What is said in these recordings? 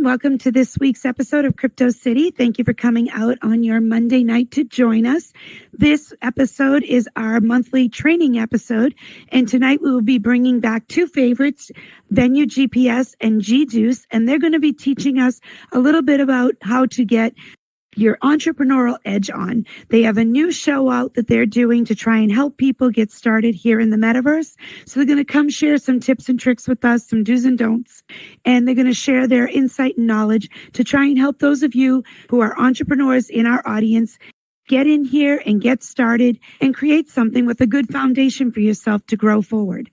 welcome to this week's episode of Crypto City. Thank you for coming out on your Monday night to join us. This episode is our monthly training episode, and tonight we will be bringing back two favorites, VenueGPS and G Deuce, and they're going to be teaching us a little bit about how to get your entrepreneurial edge on. They have a new show out that they're doing to try and help people get started here in the Metaverse. So they're going to come share some tips and tricks with us, some do's and don'ts, and they're going to share their insight and knowledge to try and help those of you who are entrepreneurs in our audience get in here and get started and create something with a good foundation for yourself to grow forward.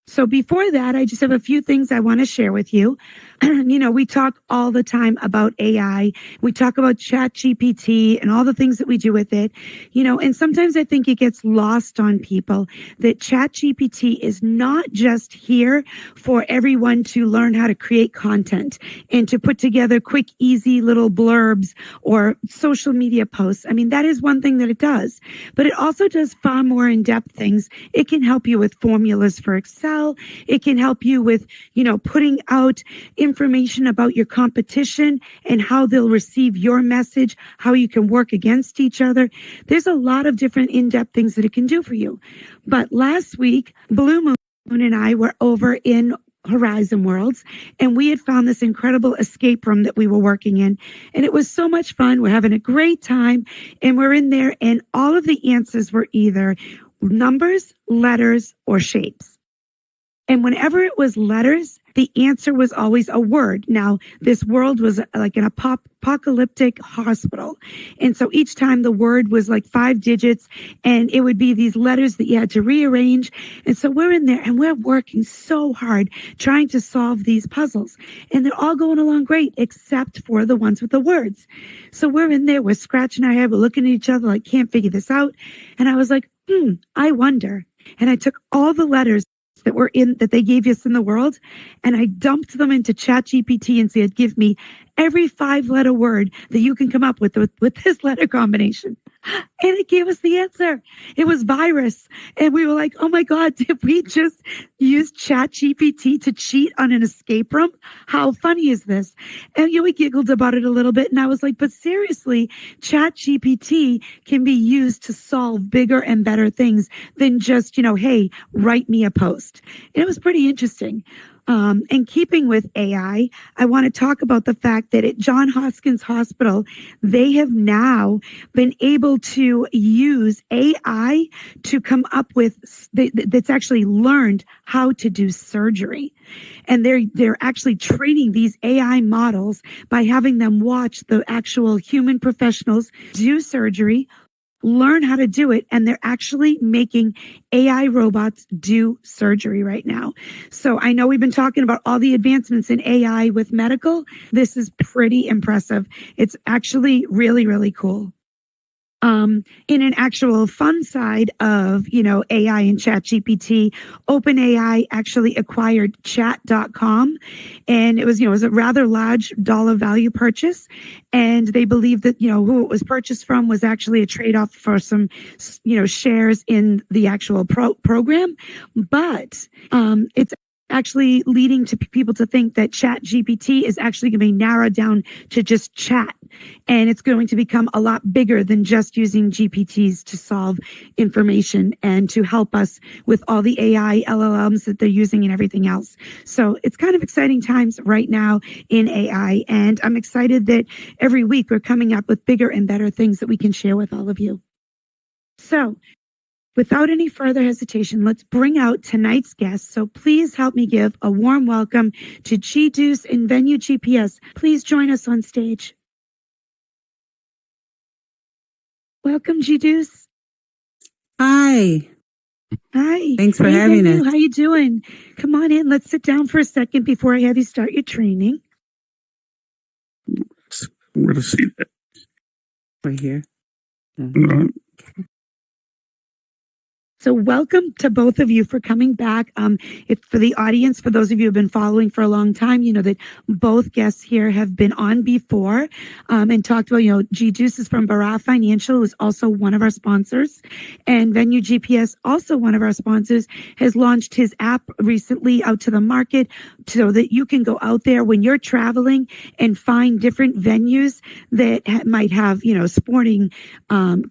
So before that, I just have a few things I want to share with you. We talk all the time about AI. We talk about ChatGPT and all the things that we do with it, and sometimes I think it gets lost on people that ChatGPT is not just here for everyone to learn how to create content and to put together quick, easy little blurbs or social media posts. I mean, that is one thing that it does, but it also does far more in-depth things. It can help you with formulas for Excel. It can help you with, putting out information about your competition and how they'll receive your message, how you can work against each other. There's a lot of different in-depth things that it can do for you. But last week, Blue Moon and I were over in Horizon Worlds, and we had found this incredible escape room that we were working in, and it was so much fun. We're having a great time, and we're in there, and all of the answers were either numbers, letters, or shapes. And whenever it was letters, the answer was always a word. Now, this world was like an apocalyptic hospital. And so each time the word was like 5 digits, and it would be these letters that you had to rearrange. And so we're in there and we're working so hard trying to solve these puzzles. And they're all going along great, except for the ones with the words. So we're in there, we're scratching our head, we're looking at each other like, can't figure this out. And I was like, I wonder. And I took all the letters that they gave us in the world, and I dumped them into ChatGPT and said, give me every 5-letter word that you can come up with this letter combination. And it gave us the answer. It was virus. And we were like, oh my God, did we just use ChatGPT to cheat on an escape room? How funny is this? And we giggled about it a little bit. And I was like, but seriously, ChatGPT can be used to solve bigger and better things than just, hey, write me a post. And it was pretty interesting. And keeping with AI, I want to talk about the fact that at Johns Hopkins Hospital, they have now been able to use AI to come up with that's actually learned how to do surgery. And they're actually training these AI models by having them watch the actual human professionals do surgery, learn how to do it, and they're actually making AI robots do surgery right now. So I know we've been talking about all the advancements in AI with medical. This is pretty impressive. It's actually really, really cool. In an actual fun side of, AI and ChatGPT, OpenAI actually acquired chat.com, and it was a rather large dollar value purchase. And they believe that, who it was purchased from was actually a trade-off for some, shares in the actual program. But, it's actually leading to people to think that ChatGPT is actually going to be narrowed down to just chat. And it's going to become a lot bigger than just using GPTs to solve information and to help us with all the AI LLMs that they're using and everything else. So it's kind of exciting times right now in AI. And I'm excited that every week we're coming up with bigger and better things that we can share with all of you. So without any further hesitation, let's bring out tonight's guest. So please help me give a warm welcome to G Deuce and VenueGPS. Please join us on stage. Welcome, G Deuce. Hi. Hi. Thanks for having us. How you doing? Come on in. Let's sit down for a second before I have you start your training. Where to see that? Right here. Mm-hmm. So welcome to both of you for coming back. If for the audience, for those of you who have been following for a long time, you know that both guests here have been on before and talked about, G Deuce is from Barra Financial, who is also one of our sponsors. And VenueGPS, also one of our sponsors, has launched his app recently out to the market so that you can go out there when you're traveling and find different venues that might have, sporting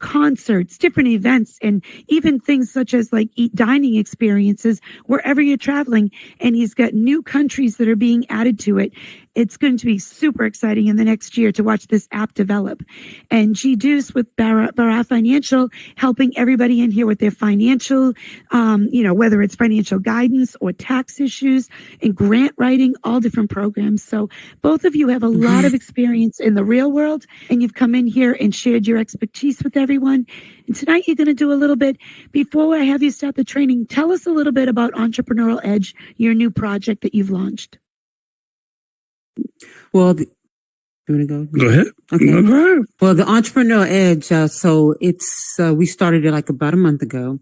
concerts, different events, and even things such as like dining experiences wherever you're traveling. And he's got new countries that are being added to it. It's going to be super exciting in the next year to watch this app develop. And G Deuce with Barra Financial, helping everybody in here with their financial, whether it's financial guidance or tax issues and grant writing, all different programs. So both of you have a lot of experience in the real world, and you've come in here and shared your expertise with everyone. And tonight you're going to do a little bit, before I have you start the training, tell us a little bit about Entrepreneurial Edge, your new project that you've launched. Well, you want to go? Go ahead. Okay. No, go ahead. Well, the Entrepreneurial Edge, so it's, we started it like about a month ago.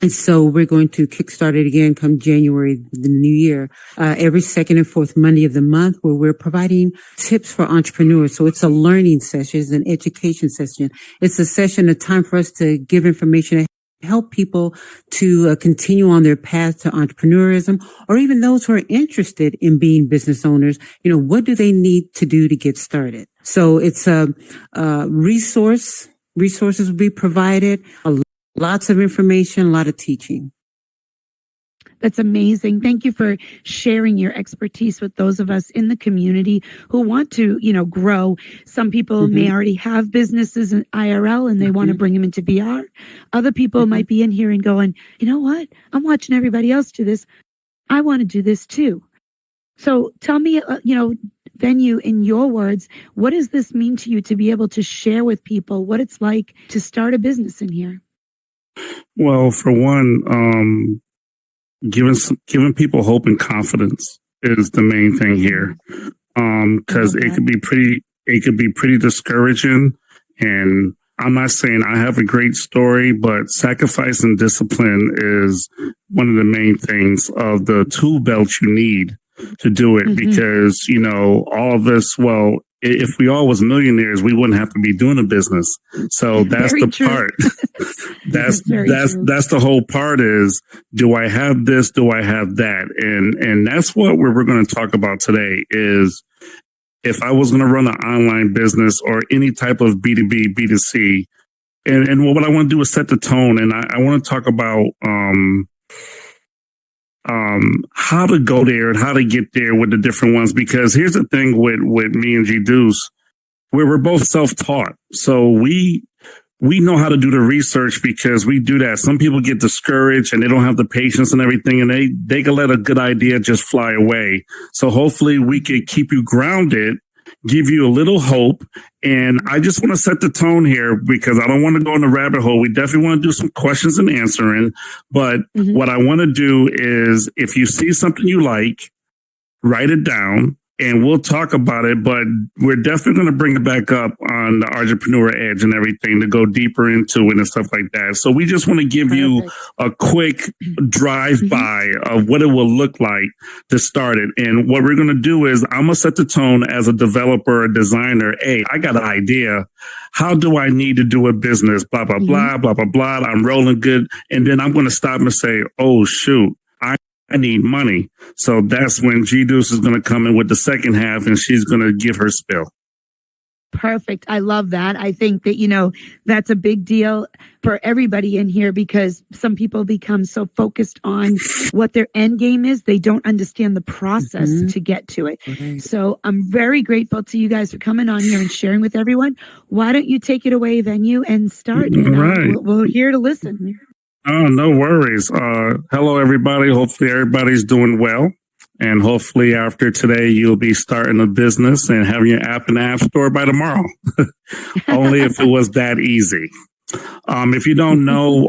And so we're going to kickstart it again come January, the new year, every second and fourth Monday of the month, where we're providing tips for entrepreneurs. So it's a learning session, it's an education session. It's a session, a time for us to give information, help people to continue on their path to entrepreneurism, or even those who are interested in being business owners. What do they need to do to get started? So it's a resources will be provided, lots of information, a lot of teaching. That's amazing. Thank you for sharing your expertise with those of us in the community who want to, grow. Some people may already have businesses in IRL and they want to bring them into VR. Other people might be in here and going, you know what? I'm watching everybody else do this. I want to do this too. So tell me, Venue, in your words, what does this mean to you to be able to share with people what it's like to start a business in here? Well, for one, giving people hope and confidence is the main thing here. Cause it could be pretty discouraging. And I'm not saying I have a great story, but sacrifice and discipline is one of the main things of the tool belt you need to do it. Because, all of us, if we all was millionaires, we wouldn't have to be doing a business. So that's the part. that's the whole part is, do I have this? Do I have that? And that's what we're going to talk about today is, if I was going to run an online business or any type of B2B, B2C, and what I want to do is set the tone. And I want to talk about, how to go there and how to get there with the different ones. Because here's the thing with me and G Deuce, we're both self-taught. So we know how to do the research because we do that. Some people get discouraged and they don't have the patience and everything, and they can let a good idea just fly away. So hopefully we could keep you grounded, give you a little hope. And I just want to set the tone here because I don't want to go in the rabbit hole. We definitely want to do some questions and answering. But what I want to do is, if you see something you like, write it down and we'll talk about it. But we're definitely going to bring it back up on the Entrepreneur Edge and everything to go deeper into it and stuff like that. So we just want to give you a quick drive-by of what it will look like to start it. And what we're going to do is, I'm going to set the tone as a developer, a designer. Hey, I got an idea. How do I need to do a business? Blah, blah, blah, blah, blah, blah. I'm rolling good. And then I'm going to stop and say, oh, shoot, I need money. So that's when G Deuce is going to come in with the second half and she's going to give her spill. Perfect. I love that. I think that, that's a big deal for everybody in here because some people become so focused on what their end game is. They don't understand the process to get to it. So I'm very grateful to you guys for coming on here and sharing with everyone. Why don't you take it away, Venue, and start? All right. We're here to listen. Oh, no worries. Hello, everybody. Hopefully everybody's doing well. And hopefully after today, you'll be starting a business and having your app in the App Store by tomorrow. Only if it was that easy. If you don't know,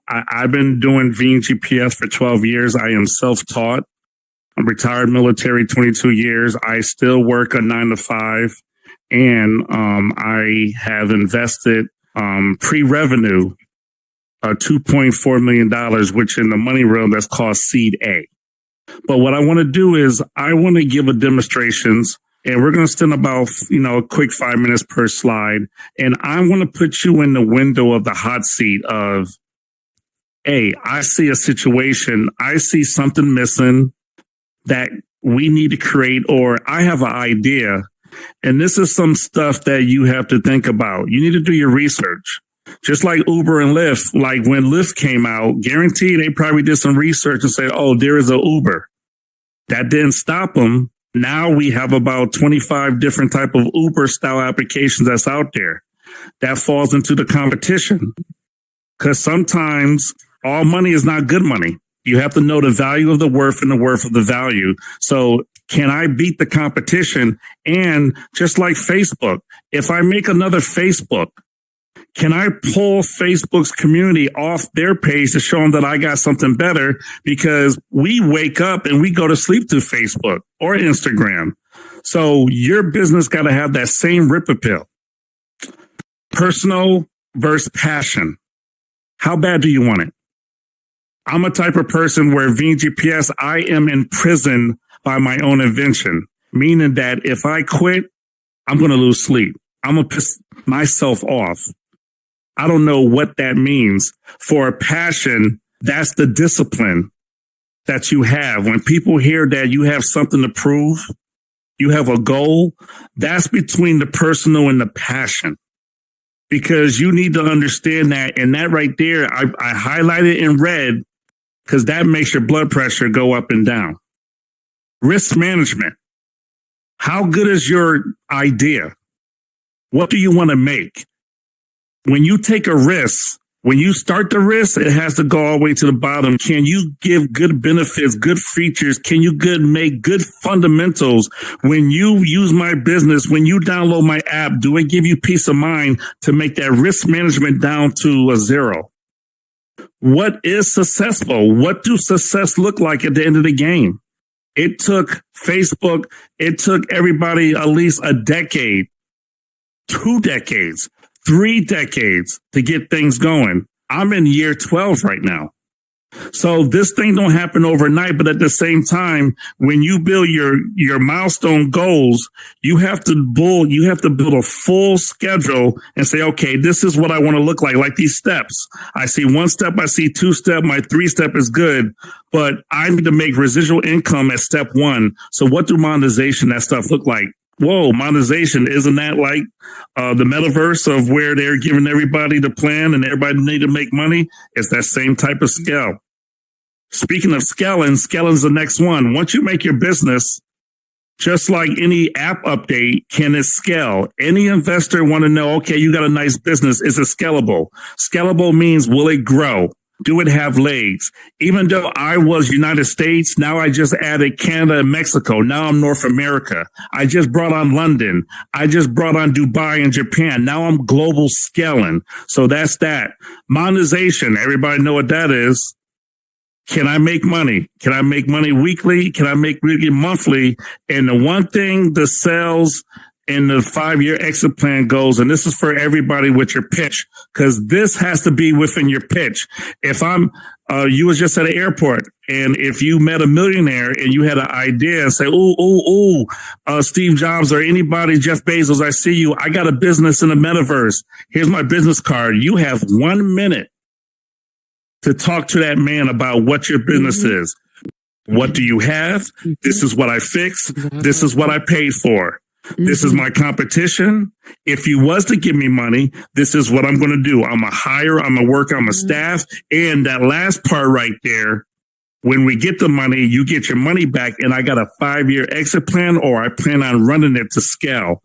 I've been doing VenueGPS for 12 years. I am self-taught. I'm retired military, 22 years. I still work a 9 to 5. And I have invested pre-revenue $2.4 million, which in the money realm, that's called seed A. But what I want to do is I want to give a demonstrations, and we're going to spend about, a quick 5 minutes per slide. And I want to put you in the window of the hot seat of, hey, I see a situation. I see something missing that we need to create, or I have an idea. And this is some stuff that you have to think about. You need to do your research. Just like Uber and Lyft, like when Lyft came out, guaranteed they probably did some research and said, oh, there is a Uber. That didn't stop them. Now we have about 25 different type of Uber style applications that's out there. That falls into the competition. Because sometimes all money is not good money. You have to know the value of the worth and the worth of the value. So can I beat the competition? And just like Facebook, if I make another Facebook, can I pull Facebook's community off their page to show them that I got something better? Because we wake up and we go to sleep to Facebook or Instagram. So your business got to have that same rip appeal. Personal versus passion. How bad do you want it? I'm a type of person where VenueGPS, I am in prison by my own invention, meaning that if I quit, I'm going to lose sleep. I'm going to piss myself off. I don't know what that means. For a passion, that's the discipline that you have. When people hear that you have something to prove, you have a goal, that's between the personal and the passion. Because you need to understand that. And that right there, I highlighted in red because that makes your blood pressure go up and down. Risk management. How good is your idea? What do you want to make? When you take a risk, when you start the risk, it has to go all the way to the bottom. Can you give good benefits, good features? Can you make good fundamentals? When you use my business, when you download my app, do it give you peace of mind to make that risk management down to a zero? What is successful? What do success look like at the end of the game? It took Facebook, it took everybody at least a decade, 2 decades, 3 decades to get things going. I'm in year 12 right now. So this thing don't happen overnight, but at the same time, when you build your milestone goals, you have to build a full schedule and say, okay, this is what I want to look like these steps. I see 1 step, I see 2 step, my 3 step is good, but I need to make residual income at step 1. So what do monetization, that stuff look like? Whoa, monetization, isn't that like the metaverse of where they're giving everybody the plan and everybody need to make money? It's that same type of scale. Speaking of scaling's the next one. Once you make your business, just like any app update, can it scale? Any investor want to know, okay, you got a nice business. Is it scalable? Scalable means, will it grow? Do it have legs? Even though I was United States, now I just added Canada and Mexico. Now I'm North America. I just brought on London. I just brought on Dubai and Japan. Now I'm global scaling. So that's that. Monetization. Everybody know what that is. Can I make money? Can I make money weekly? Can I make money monthly? And the one thing, the sales and the 5-year exit plan goes, and this is for everybody with your pitch, because this has to be within your pitch. If you was just at an airport, and if you met a millionaire and you had an idea and say, Steve Jobs or anybody, Jeff Bezos, I see you. I got a business in the metaverse. Here's my business card. You have 1 minute to talk to that man about what your business is. What do you have? This is what I fixed. This is what I paid for. This is my competition. If you was to give me money, this is what I'm going to do. I'm a hire, I'm a worker, I'm a staff. And that last part right there, when we get the money, you get your money back. And I got a 5-year exit plan, or I plan on running it to scale.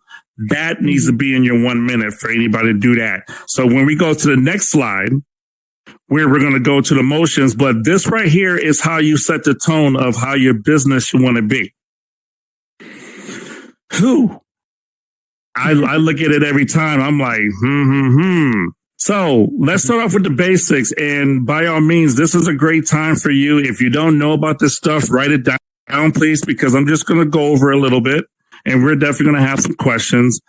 That needs to be in your 1 minute for anybody to do that. So when we go to the next slide, where we're going to go to the motions, but this right here is how you set the tone of how your business should want to be. I look at it every time. I'm like, So let's start off with the basics. And by all means, this is a great time for you. If you don't know about this stuff, write it down, please, because I'm just going to go over a little bit and we're definitely going to have some questions.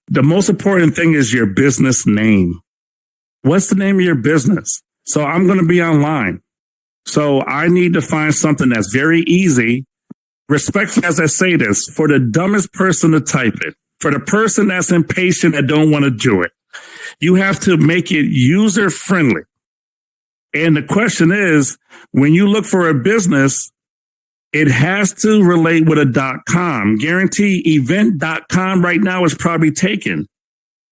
The most important thing is your business name. What's the name of your business? So I'm going to be online. So I need to find something that's very easy. Respectfully, as I say this, for the dumbest person to type it, for the person that's impatient that don't want to do it, you have to make it user friendly. And the question is, when you look for a business, it has to relate with a .com. Guarantee event.com right now is probably taken.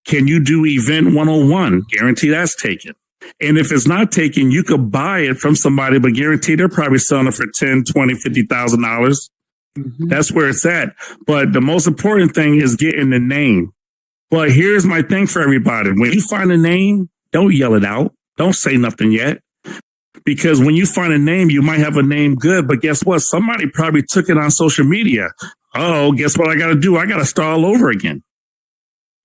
Can you do event 101? Guarantee that's taken. And if it's not taken, you could buy it from somebody, but guarantee they're probably selling it for $10,000, $20,000, $50,000. That's where it's at. But the most important thing is getting the name. But here's my thing for everybody. When you find a name, don't yell it out. Don't say nothing yet. Because when you find a name, you might have a name good, but guess what? Somebody probably took it on social media. Oh, guess what I got to do? I got to start all over again.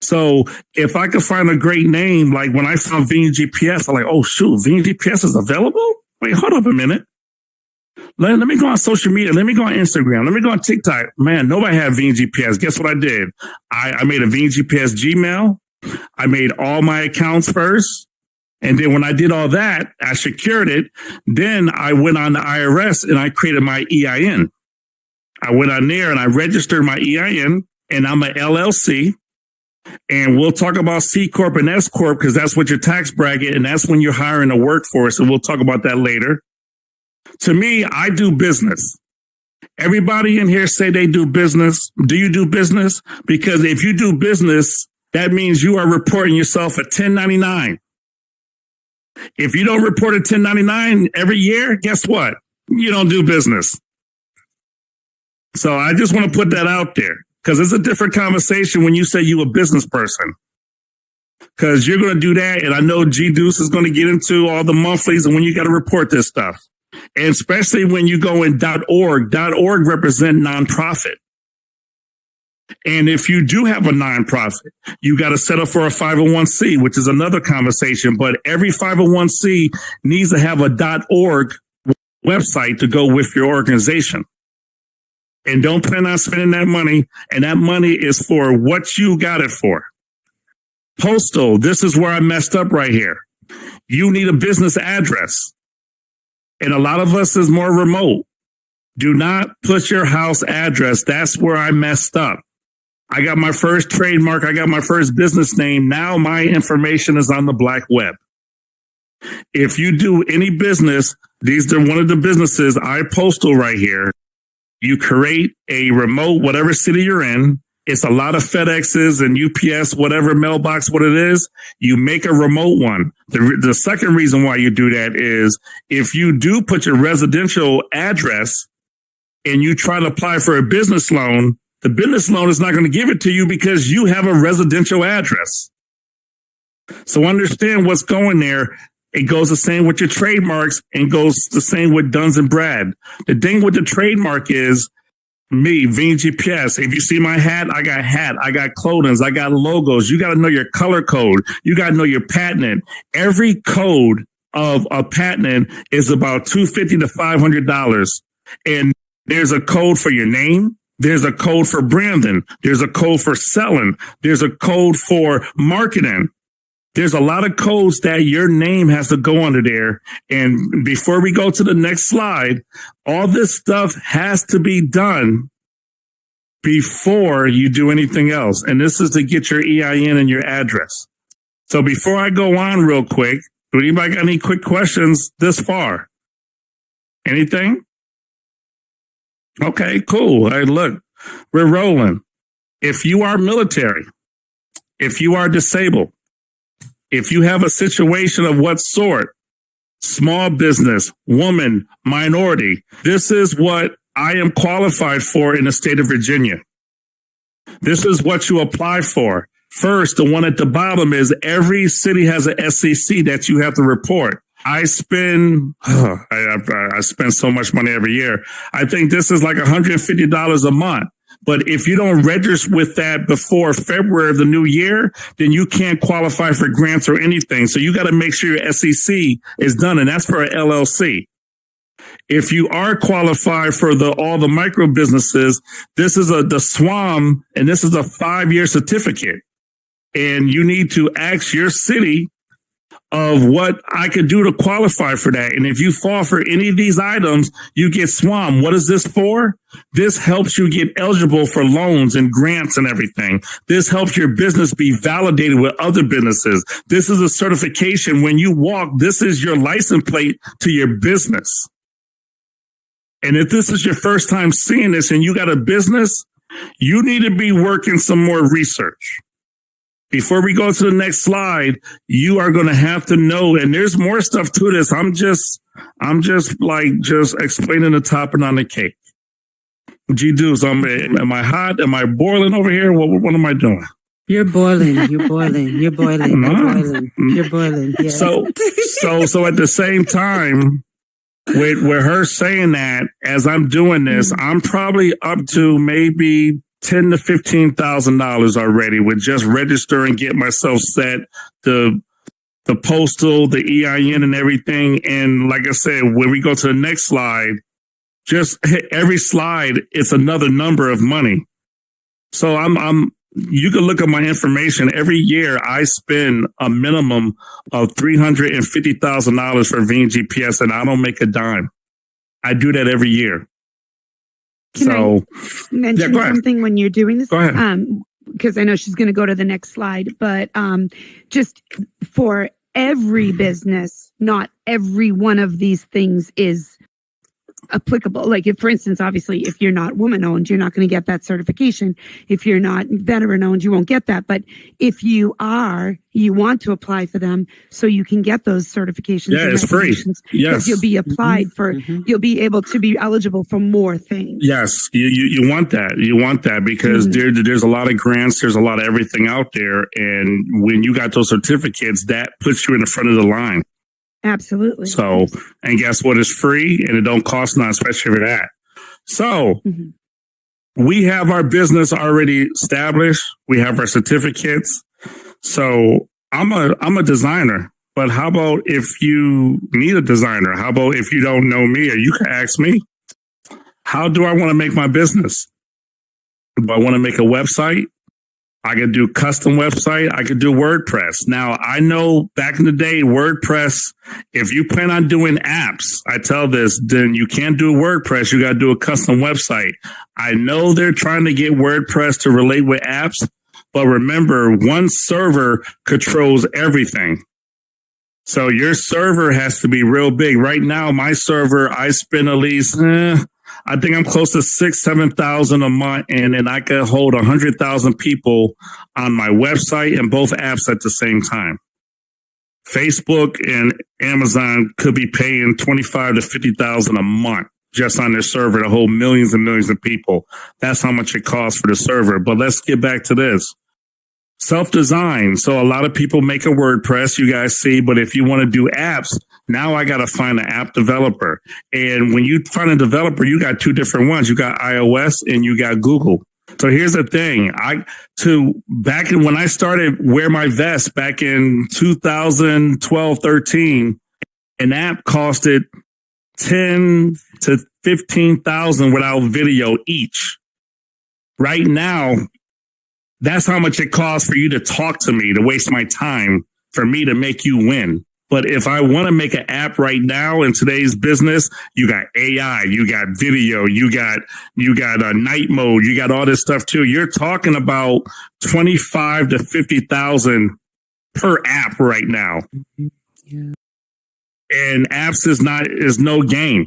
So if I could find a great name, like when I found VenueGPS, I'm like, oh, shoot, VenueGPS is available? Wait, hold up a minute. Let me go on social media. Let me go on Instagram. Let me go on TikTok. Man, nobody had VenueGPS. Guess what I did? I made a VenueGPS Gmail. I made all my accounts first. And then when I did all that, I secured it. Then I went on the IRS and I created my EIN. I went on there and I registered my EIN, and I'm an LLC. And we'll talk about C Corp and S Corp because that's what your tax bracket, and that's when you're hiring a workforce. And we'll talk about that later. To me, I do business. Everybody in here say they do business. Do you do business? Because if you do business, that means you are reporting yourself a 1099. If you don't report a 1099 every year, guess what? You don't do business. So I just want to put that out there because it's a different conversation when you say you a business person. Because you're going to do that. And I know G Deuce is going to get into all the monthlies and when you got to report this stuff. And especially when you go in .org. .org represent nonprofit. And if you do have a nonprofit, you got to set up for a 501c, which is another conversation. But every 501c needs to have a .org website to go with your organization. And don't plan on spending that money. And that money is for what you got it for. Postal, this is where I messed up right here. You need a business address. And a lot of us is more remote. Do not put your house address. That's where I messed up. I got my first trademark. I got my first business name. Now my information is on the black web. If you do any business, these are one of the businesses I postal right here. You create a remote, whatever city you're in. It's a lot of FedExes and UPS, whatever mailbox, what it is. You make a remote one. The second reason why you do that is if you do put your residential address and you try to apply for a business loan, the business loan is not going to give it to you because you have a residential address. So understand what's going there. It goes the same with your trademarks and goes the same with Duns and Brad. The thing with the trademark is me, VenueGPS. If you see my hat, I got clothing, I got logos. You got to know your color code. You got to know your patent. Every code of a patent is about $250 to $500. And there's a code for your name. There's a code for branding. There's a code for selling. There's a code for marketing. There's a lot of codes that your name has to go under there. And before we go to the next slide, all this stuff has to be done before you do anything else. And this is to get your EIN and your address. So before I go on real quick, do anybody got any quick questions this far? Anything? Okay, cool. Hey, look, we're rolling. If you are military, if you are disabled, if you have a situation of what sort, small business, woman, minority, this is what I am qualified for in the state of Virginia. This is what you apply for. First, the one at the bottom is every city has an SEC that you have to report. I spend so much money every year. I think this is like $150 a month. But if you don't register with that before February of the new year, then you can't qualify for grants or anything. So you got to make sure your SEC is done. And that's for an LLC. If you are qualified for all the micro businesses, this is the SWAM, and this is a 5-year certificate. And you need to ask your city of what I could do to qualify for that. And if you fall for any of these items, you get swamped. What is this for? This helps you get eligible for loans and grants and everything. This helps your business be validated with other businesses. This is a certification. When you walk, this is your license plate to your business. And if this is your first time seeing this and you got a business, you need to be working some more research. Before we go to the next slide, you are going to have to know, and there's more stuff to this. I'm just explaining the topping on the cake. G Deuce, am I hot? Am I boiling over here? What am I doing? You're boiling. You're boiling. You're boiling. You're boiling. You're boiling. Yes. So at the same time, with her saying that, as I'm doing this, I'm probably up to maybe $10,000 to $15,000 already with just register and get myself set, the postal, the EIN and everything. And like I said, when we go to the next slide, just hit every slide, it's another number of money. So you can look at my information. Every year I spend a minimum of $350,000 for VenueGPS and I don't make a dime. I do that every year. Can I mention something when you're doing this? Go ahead. Because I know she's going to go to the next slide, but just for every business, not every one of these things is applicable. Like if, for instance, obviously, if you're not woman owned, you're not going to get that certification. If you're not veteran owned, you won't get that. But if you are, you want to apply for them so you can get those certifications. Yeah, it's free. Yes. You'll be applied for, you'll be able to be eligible for more things. Yes. You want that. You want that because there's a lot of grants. There's a lot of everything out there. And when you got those certificates, that puts you in the front of the line. Absolutely. So, and guess what? It's free and it don't cost nothing, especially for that. So we have our business already established. We have our certificates. So I'm a designer, but how about if you need a designer? How about if you don't know me or you can ask me, how do I want to make my business? Do I want to make a website? I could do custom website. I could do WordPress. Now, I know back in the day, WordPress, if you plan on doing apps, I tell this, then you can't do WordPress. You got to do a custom website. I know they're trying to get WordPress to relate with apps, but remember, one server controls everything. So your server has to be real big. Right now, my server, I spend at least, I think I'm close to 6,000-7,000 a month, and I could hold 100,000 people on my website and both apps at the same time. Facebook and Amazon could be paying 25,000 to 50,000 a month just on their server to hold millions and millions of people. That's how much it costs for the server. But let's get back to this. Self-design. So a lot of people make a WordPress, you guys see, but if you want to do apps, now I got to find an app developer. And when you find a developer, you got two different ones. You got iOS and you got Google. So here's the thing. Back when I started Wear My Vest back in 2012, 13, an app costed 10 to 15,000 without video each. Right now, that's how much it costs for you to talk to me, to waste my time, for me to make you win. But if I want to make an app right now in today's business, you got AI, you got video, you got a night mode, you got all this stuff too. You're talking about 25 to 50,000 per app right now. Yeah. And apps is no game.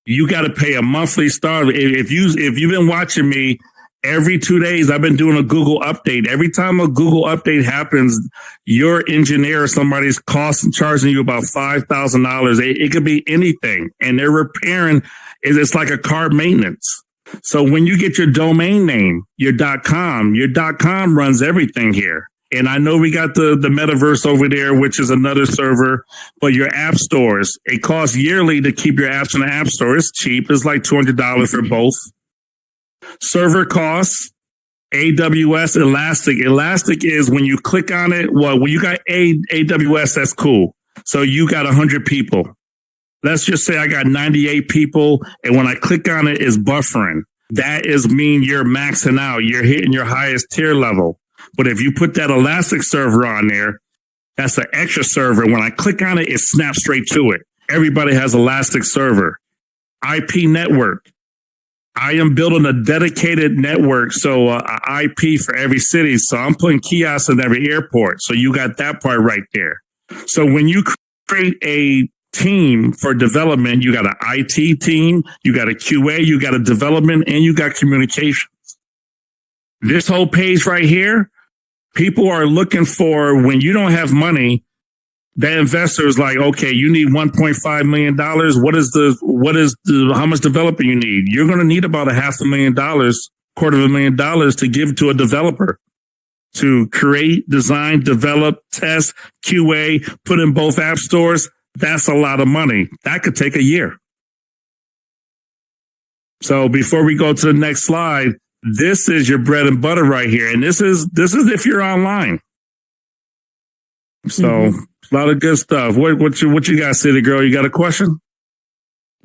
You got to pay a monthly start. If you've been watching me, every 2 days, I've been doing a Google update. Every time a Google update happens, your engineer or somebody's charging you about $5,000. It could be anything. And they're repairing. It's like a car maintenance. So when you get your domain name, your .com runs everything here. And I know we got the Metaverse over there, which is another server, but your app stores, it costs yearly to keep your apps in the app store. It's cheap. It's like $200 for both. Server costs, AWS, Elastic. Elastic is when you click on it. Well, when you got AWS, that's cool. So you got 100 people. Let's just say I got 98 people. And when I click on it, it's buffering. That is mean you're maxing out. You're hitting your highest tier level. But if you put that Elastic server on there, That's an extra server. When I click on it, it snaps straight to it. Everybody has Elastic Server. IP network. I am building a dedicated network, so IP for every city. So I'm putting kiosks in every airport. So you got that part right there. So when you create a team for development, you got an IT team, you got a QA, you got a development, and you got communications. This whole page right here, people are looking for, when you don't have money, that investor is like, okay, you need $1.5 million. How much development you need? You're going to need about $500,000, $250,000 to give to a developer to create, design, develop, test, QA, put in both app stores. That's a lot of money. That could take a year. So before we go to the next slide, this is your bread and butter right here. And this is if you're online. So a lot of good stuff. What you got, CityGirl? You got a question?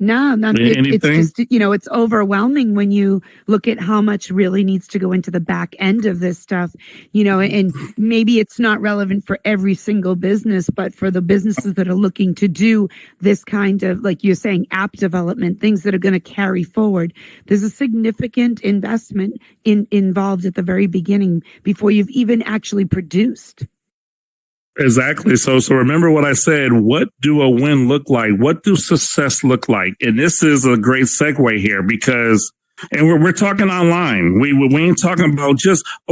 No, it's just, it's overwhelming when you look at how much really needs to go into the back end of this stuff, and maybe it's not relevant for every single business, but for the businesses that are looking to do this kind of, like you're saying, app development, things that are going to carry forward. There's a significant investment involved at the very beginning before you've even actually produced. Exactly. So remember what I said. What do a win look like? What do success look like? And this is a great segue here because, and we're talking online. We ain't talking about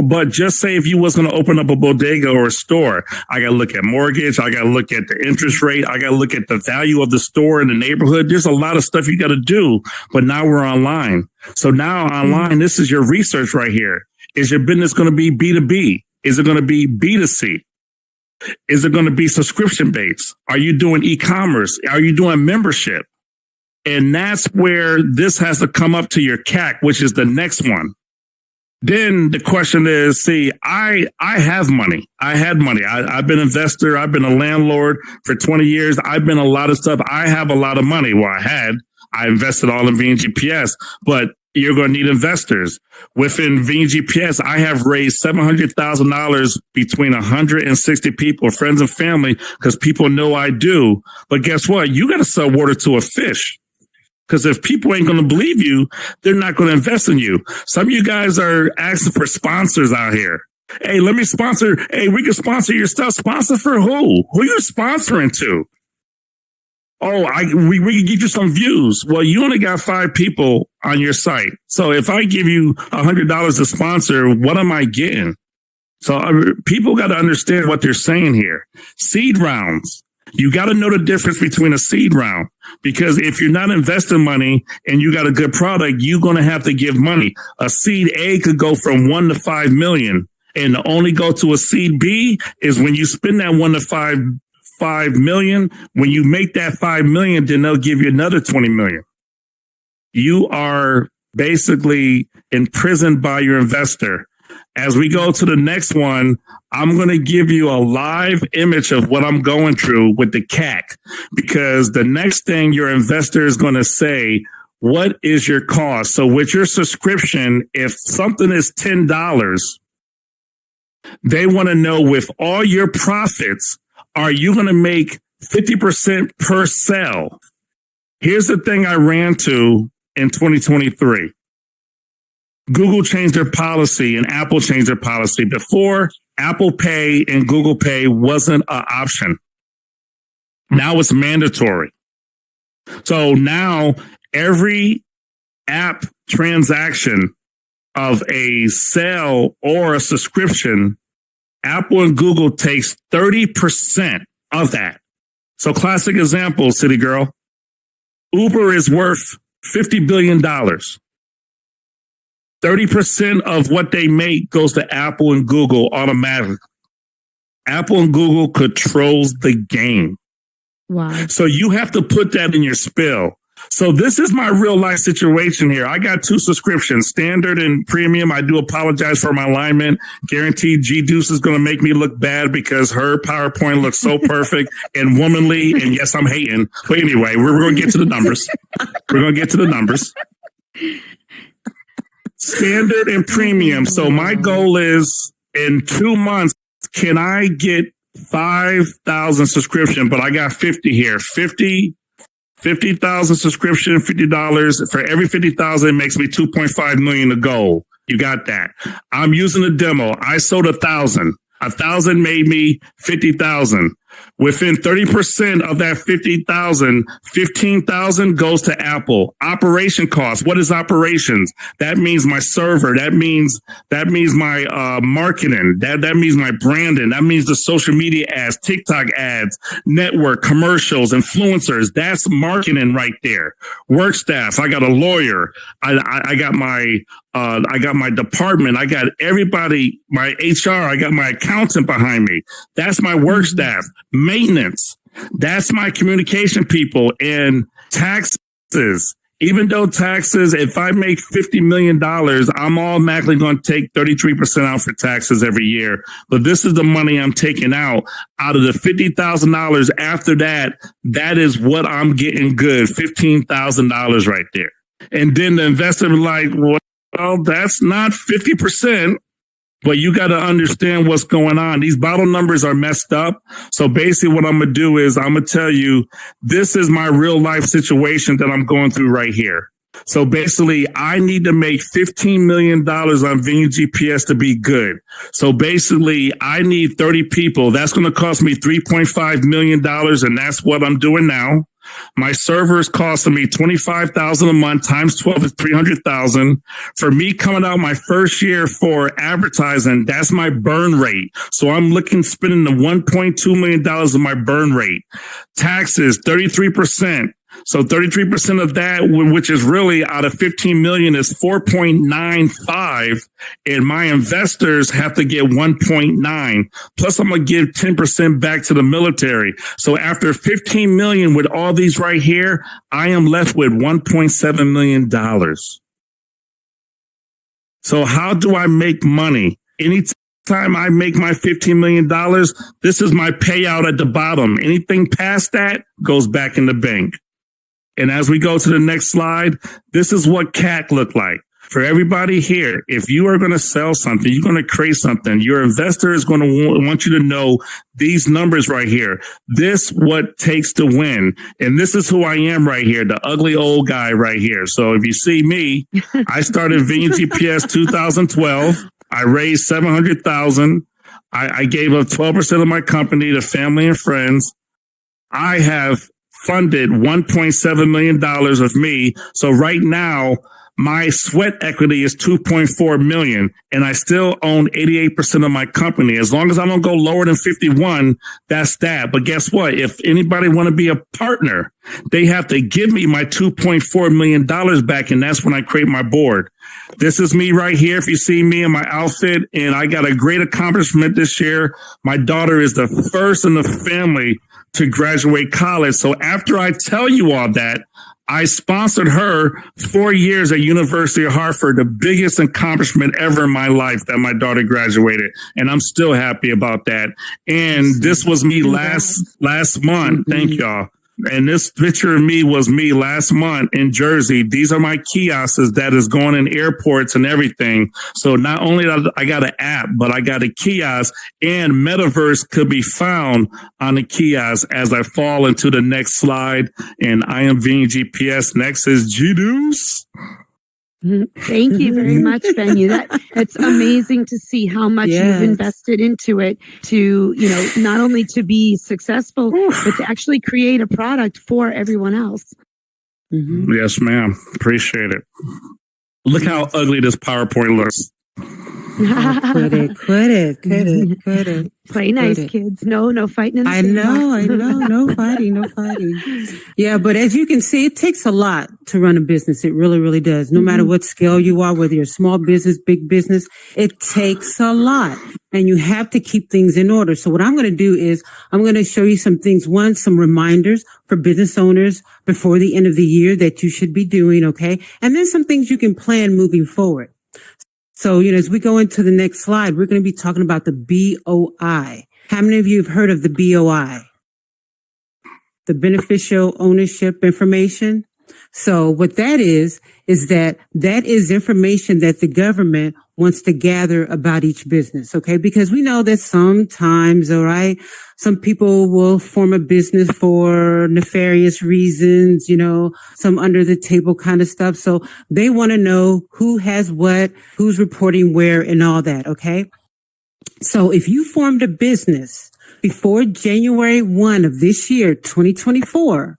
but just say if you was going to open up a bodega or a store, I got to look at mortgage. I got to look at the interest rate. I got to look at the value of the store in the neighborhood. There's a lot of stuff you got to do, but now we're online. So now online, this is your research right here. Is your business going to be B2B? Is it going to be B2C? Is it going to be subscription based? Are you doing e-commerce? Are you doing membership? And that's where this has to come up to your CAC, which is the next one. Then the question is, I have money. I had money. I've been an investor. I've been a landlord for 20 years. I've been a lot of stuff. I have a lot of money. Well, I invested all in VenueGPS, but you're going to need investors. Within VenueGPS, I have raised $700,000 between 160 people, friends and family, because people know I do. But guess what? You got to sell water to a fish. Because if people ain't going to believe you, they're not going to invest in you. Some of you guys are asking for sponsors out here. Hey, let me sponsor. Hey, we can sponsor your stuff. Sponsor for who? Who are you sponsoring to? Oh, we can get you some views. Well, you only got 5 people on your site. So if I give you $100 to sponsor, what am I getting? So people got to understand what they're saying here. Seed rounds. You got to know the difference between a seed round, because if you're not investing money and you got a good product, you're going to have to give money. A seed A could go from 1 to 5 million, and to only go to a seed B is when you spend that 1 to 5 million. When you make that 5 million, then they'll give you another 20 million. You are basically imprisoned by your investor. As we go to the next one, I'm going to give you a live image of what I'm going through with the CAC, because the next thing your investor is going to say, what is your cost? So with your subscription, if something is $10, they want to know, with all your profits, are you going to make 50% per sale? Here's the thing I ran to in 2023. Google changed their policy and Apple changed their policy. Before, Apple Pay and Google Pay wasn't an option. Now it's mandatory. So now every app transaction of a sale or a subscription, Apple and Google takes 30% of that. So classic example, CityGirl. Uber is worth $50 billion. 30% of what they make goes to Apple and Google automatically. Apple and Google controls the game. Wow. So you have to put that in your spill. So this is my real life situation here. I got 2 subscriptions, standard and premium. I do apologize for my alignment. Guaranteed G Deuce is going to make me look bad because her PowerPoint looks so perfect and womanly. And yes, I'm hating. But anyway, we're going to get to the numbers. We're going to get to the numbers. Standard and premium. So my goal is, in 2 months, can I get 5,000 subscription, but I got 50 here. 50,000 subscription, $50. For every 50,000, it makes me 2.5 million to go. You got that. I'm using a demo. I sold 1,000. 1,000 made me 50,000. Within 30% of that 50,000, 15,000 goes to Apple. Operation costs. What is operations? That means my server. That means my marketing. That means my branding. That means the social media ads, TikTok ads, network, commercials, influencers. That's marketing right there. Work staff. I got a lawyer. I got my department. I got everybody, my HR. I got my accountant behind me. That's my work staff. Maintenance. That's my communication people. And taxes. Even though taxes, if I make $50 million, I'm automatically going to take 33% out for taxes every year. But this is the money I'm taking out of the $50,000. After that, that is what I'm getting good. $15,000 right there. And then the investor was like, well, that's not 50%. But you got to understand what's going on. These bottle numbers are messed up. So basically what I'm going to do is I'm going to tell you, this is my real life situation that I'm going through right here. So basically I need to make $15 million on VenueGPS to be good. So basically I need 30 people. That's going to cost me $3.5 million. And that's what I'm doing now. My server is costing me $25,000 a month times 12 is $300,000. For me coming out my first year for advertising, that's my burn rate. So I'm spending the $1.2 million of my burn rate. Taxes, 33%. So 33% of that, which is really out of 15 million, is 4.95. And my investors have to get 1.9. Plus, I'm going to give 10% back to the military. So after 15 million with all these right here, I am left with $1.7 million. So how do I make money? Anytime I make my $15 million, this is my payout at the bottom. Anything past that goes back in the bank. And as we go to the next slide, this is what CAC looked like. For everybody here, if you are going to sell something, you're going to create something, your investor is going to want you to know these numbers right here. This what takes to win. And this is who I am right here, the ugly old guy right here. So if you see me, I started VenueGPS 2012. I raised 700,000. I gave up 12% of my company to family and friends. I have funded $1.7 million of me. So right now, my sweat equity is 2.4 million, and I still own 88% of my company. As long as I don't go lower than 51, that's that. But guess what? If anybody want to be a partner, they have to give me my $2.4 million back, and that's when I create my board. This is me right here. If you see me in my outfit, and I got a great accomplishment this year. My daughter is the first in the family to graduate college. So after I tell you all that, I sponsored her 4 years at University of Hartford, the biggest accomplishment ever in my life that my daughter graduated. And I'm still happy about that. And this was me last month. Thank y'all. And this picture of me was me last month in Jersey. These are my kiosks that is going in airports and everything. So not only I got an app, but I got a kiosk, and Metaverse could be found on the kiosk as I fall into the next slide. And I am VenueGPS. Next is G Deuce. Thank you very much, Venu. That's amazing to see how much you've invested into it to, not only to be successful, but to actually create a product for everyone else. Mm-hmm. Yes, ma'am. Appreciate it. Look how ugly this PowerPoint looks. Quit it. Play nice, kids. No fighting in the I know. No fighting. Yeah, but as you can see, it takes a lot to run a business. It really, really does. No matter what scale you are, whether you're small business, big business, it takes a lot. And you have to keep things in order. So what I'm going to do is I'm going to show you some things. One, some reminders for business owners before the end of the year that you should be doing, okay? And then some things you can plan moving forward. So, as we go into the next slide, we're going to be talking about the BOI. How many of you have heard of the BOI? The beneficial ownership information? So what that is that is information that the government wants to gather about each business. Okay. Because we know that sometimes, all right, some people will form a business for nefarious reasons, some under the table kind of stuff. So they want to know who has what, who's reporting where and all that. Okay. So if you formed a business before January 1 of this year, 2024,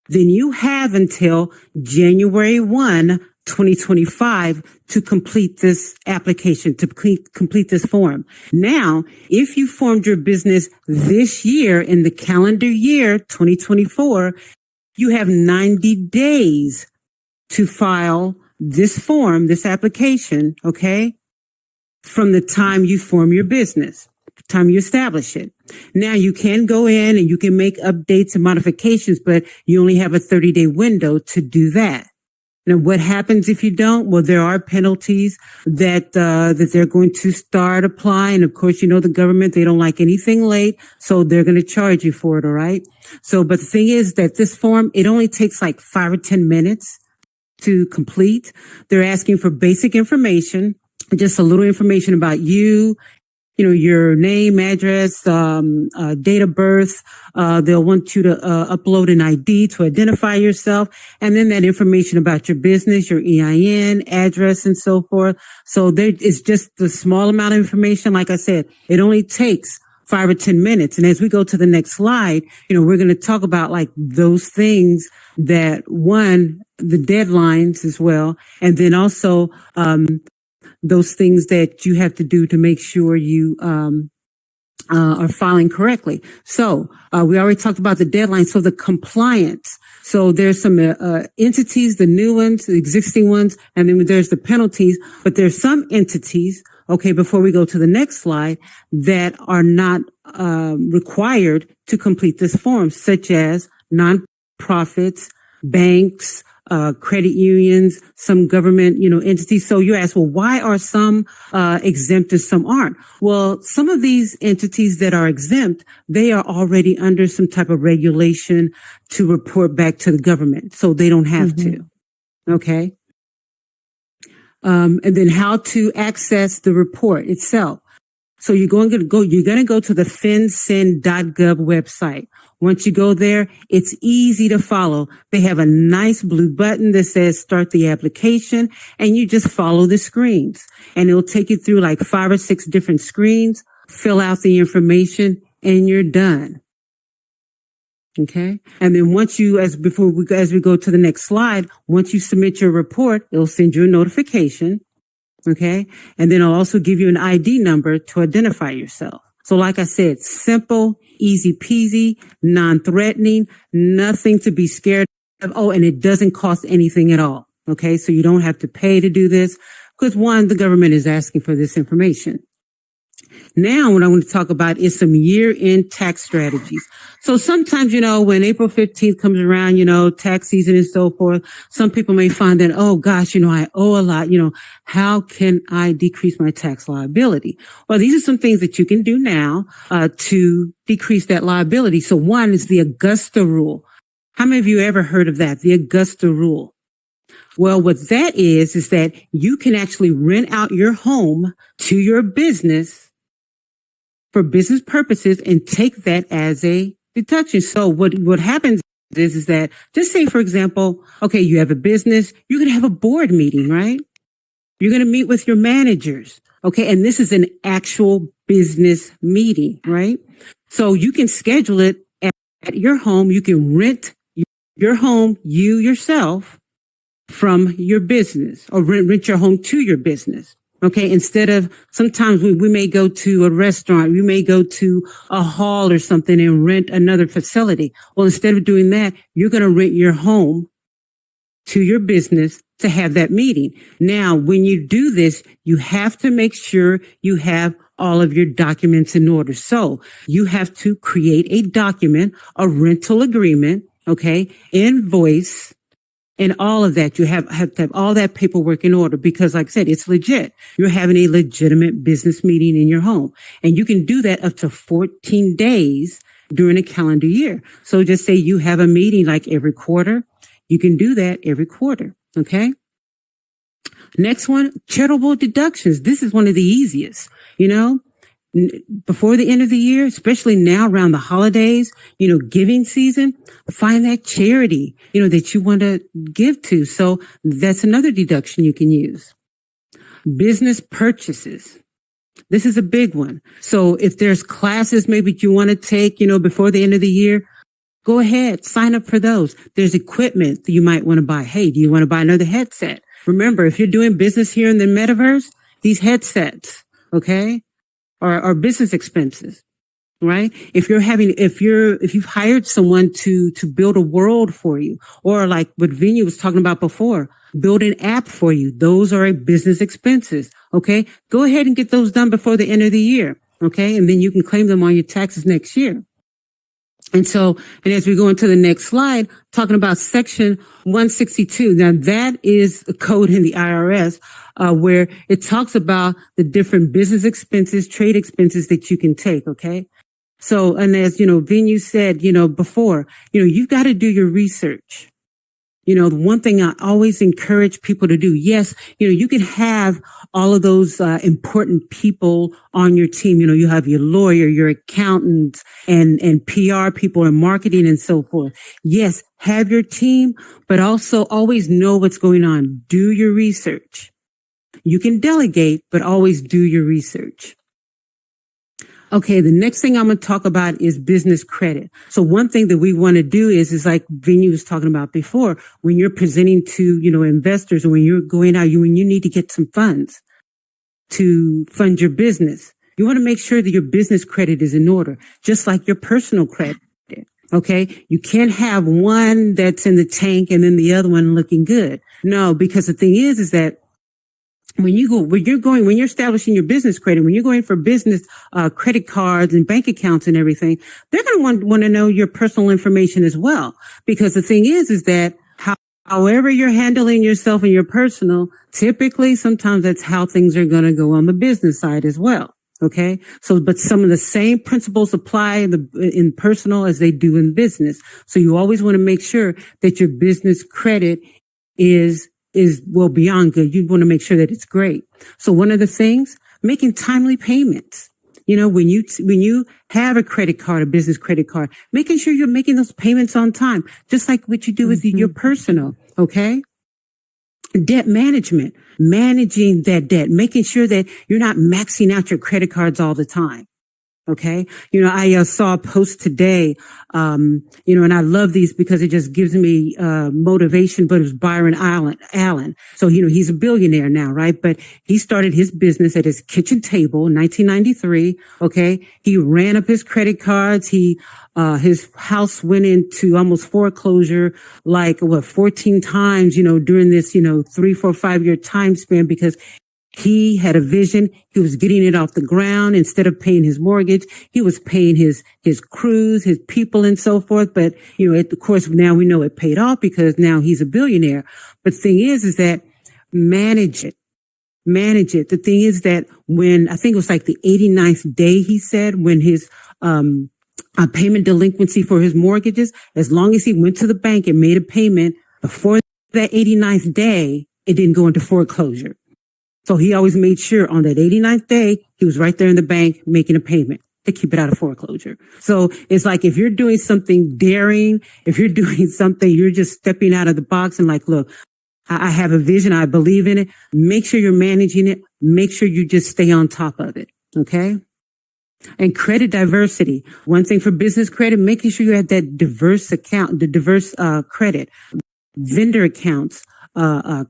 then you have until January 1, 2025 to complete this application, to complete this form. Now, if you formed your business this year in the calendar year 2024, you have 90 days to file this form, this application, okay, from the time you form your business, the time you establish it. Now you can go in and you can make updates and modifications, but you only have a 30-day window to do that. Now, what happens if you don't? Well, there are penalties that they're going to start applying. Of course, the government, they don't like anything late, so they're going to charge you for it. All right. So, but the thing is that this form, it only takes like 5 or 10 minutes to complete. They're asking for basic information, just a little information about you, your name, address, date of birth. They'll want you to upload an ID to identify yourself, and then that information about your business, your EIN, address, and so forth. So there is just a small amount of information. Like I said, it only takes 5 or 10 minutes. And as we go to the next slide, we're going to talk about like those things that the deadlines as well, and then also those things that you have to do to make sure you are filing correctly. So we already talked about the deadline. So the compliance. So there's some entities, the new ones, the existing ones, and then there's the penalties. But there's some entities, okay, before we go to the next slide, that are not required to complete this form, such as nonprofits, banks, credit unions, some government, entities. So you ask, well, why are some exempt and some aren't? Well, some of these entities that are exempt, they are already under some type of regulation to report back to the government. So they don't have to. Okay. And then how to access the report itself. So you're going to go to the finsend.gov website. Once you go there, it's easy to follow. They have a nice blue button that says start the application, and you just follow the screens, and it'll take you through like 5 or 6 different screens, fill out the information, and you're done. Okay. And then as we go to the next slide, once you submit your report, it'll send you a notification. Okay. And then I'll also give you an ID number to identify yourself. So like I said, simple, easy peasy, non-threatening, nothing to be scared of. Oh, and it doesn't cost anything at all. Okay. So you don't have to pay to do this because the government is asking for this information. Now, what I want to talk about is some year-end tax strategies. So sometimes, when April 15th comes around, tax season and so forth, some people may find that, oh gosh, I owe a lot. How can I decrease my tax liability? Well, these are some things that you can do now, to decrease that liability. So one is the Augusta rule. How many of you ever heard of that? The Augusta rule. Well, what that is that you can actually rent out your home to your business for business purposes and take that as a deduction. So what happens is that, just say, for example, okay, you have a business, you're going to have a board meeting, right? You're going to meet with your managers. Okay. And this is an actual business meeting, right? So you can schedule it at your home. You can rent your home, you yourself, from your business, or rent your home to your business. Okay. Instead of, sometimes we may go to a restaurant, we may go to a hall or something and rent another facility. Well, instead of doing that, you're going to rent your home to your business to have that meeting. Now, when you do this, you have to make sure you have all of your documents in order. So you have to create a document, a rental agreement, okay, invoice, and all of that. You have to have all that paperwork in order because, like I said, it's legit. You're having a legitimate business meeting in your home. And you can do that up to 14 days during a calendar year. So just say you have a meeting like every quarter. You can do that every quarter. Okay. Next one, charitable deductions. This is one of the easiest, before the end of the year, especially now around the holidays, giving season, find that charity, that you want to give to. So that's another deduction you can use. Business purchases. This is a big one. So if there's classes maybe you want to take, before the end of the year, go ahead, sign up for those. There's equipment that you might want to buy. Hey, do you want to buy another headset? Remember, if you're doing business here in the metaverse, these headsets, okay, are business expenses, right? If you've hired someone to build a world for you, or like what Venue was talking about before, build an app for you, those are business expenses, okay? Go ahead and get those done before the end of the year, okay? And then you can claim them on your taxes next year. And as we go into the next slide, talking about section 162. Now that is a code in the IRS, where it talks about the different business expenses, trade expenses that you can take. Okay. So, and as, Venue said, before, you've got to do your research. The one thing I always encourage people to do, yes, you can have all of those important people on your team. You have your lawyer, your accountant, and PR people and marketing and so forth. Yes, have your team, but also always know what's going on. Do your research. You can delegate, but always do your research. Okay, the next thing I'm going to talk about is business credit. So one thing that we want to do is like Venue was talking about before, when you're presenting to, investors, or when you're going out, when you need to get some funds to fund your business, you want to make sure that your business credit is in order, just like your personal credit. Okay. You can't have one that's in the tank and then the other one looking good. No, because the thing is that when you're establishing your business credit, when you're going for business, credit cards and bank accounts and everything, they're going to want to know your personal information as well. Because the thing is that however you're handling yourself and your personal, typically sometimes that's how things are going to go on the business side as well. Okay. So, but some of the same principles apply in personal as they do in business. So you always want to make sure that your business credit is beyond good. You want to make sure that it's great. So one of the things, making timely payments. When you have a credit card, a business credit card, making sure you're making those payments on time, just like what you do with your personal. Okay. Debt management, managing that debt, making sure that you're not maxing out your credit cards all the time. Okay. I saw a post today, and I love these because it just gives me, motivation, but it was Byron Allen. So, he's a billionaire now, right? But he started his business at his kitchen table in 1993. Okay. He ran up his credit cards. His house went into almost foreclosure, 14 times, during this, 3, 4, 5 year time span, because he had a vision. He was getting it off the ground. Instead of paying his mortgage, he was paying his crews, his people and so forth. But, of course, now we know it paid off because now he's a billionaire. But the thing is that manage it. The thing is that when I think it was like the 89th day, he said, when his, payment delinquency for his mortgages, as long as he went to the bank and made a payment before that 89th day, it didn't go into foreclosure. So he always made sure on that 89th day, he was right there in the bank making a payment to keep it out of foreclosure. So it's like, if you're doing something daring, if you're doing something, you're just stepping out of the box and look, I have a vision. I believe in it. Make sure you're managing it. Make sure you just stay on top of it. Okay. And credit diversity. One thing for business credit, making sure you have that diverse account, the diverse, credit, vendor accounts,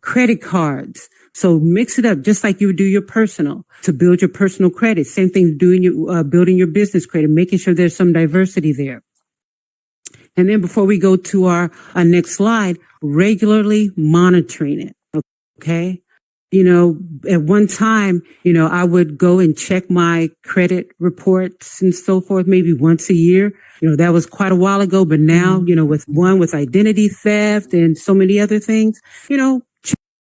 credit cards. So mix it up just like you would do your personal to build your personal credit. Same thing doing building your business credit, making sure there's some diversity there. And then before we go to our next slide, regularly monitoring it. Okay. At one time, I would go and check my credit reports and so forth, maybe once a year. That was quite a while ago, but now, with identity theft and so many other things,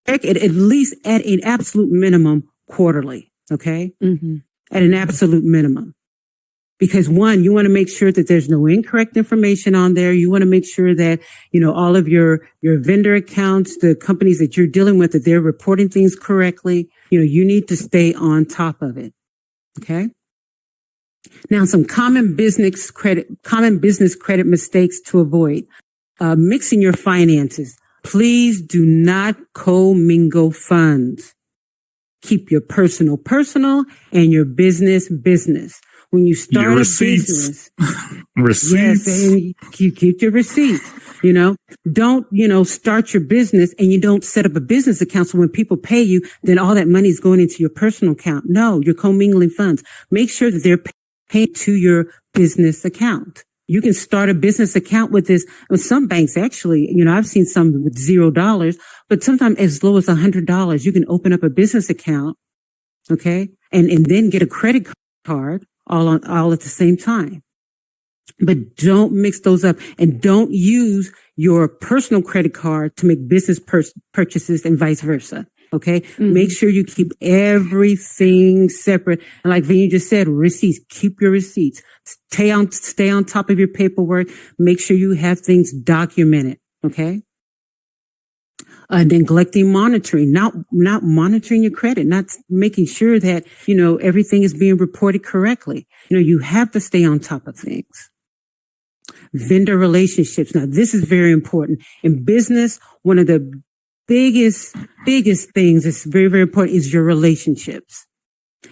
check it at least at an absolute minimum quarterly. Okay. Mm-hmm. At an absolute minimum. Because one, you want to make sure that there's no incorrect information on there. You want to make sure that, all of your vendor accounts, the companies that you're dealing with, that they're reporting things correctly. You need to stay on top of it. Okay. Now, some common business credit mistakes to avoid. Mixing your finances. Please do not commingle funds. Keep your personal and your business. When you start a business, receipts. Yes, and you keep your receipts. Don't, start your business and you don't set up a business account. So when people pay you, then all that money is going into your personal account. No, you're commingling funds. Make sure that they're paid to your business account. You can start a business account with this. With some banks, actually, I've seen some with $0, but sometimes as low as $100, you can open up a business account. Okay. And then get a credit card all at the same time. But don't mix those up, and don't use your personal credit card to make business purchases and vice versa. Okay. Mm-hmm. Make sure you keep everything separate. And like Venu just said, receipts, keep your receipts. Stay on top of your paperwork. Make sure you have things documented. Okay. Neglecting monitoring, not monitoring your credit, not making sure that, everything is being reported correctly. You have to stay on top of things. Vendor relationships. Now, this is very important. In business, one of the biggest things that's very, very important is your relationships.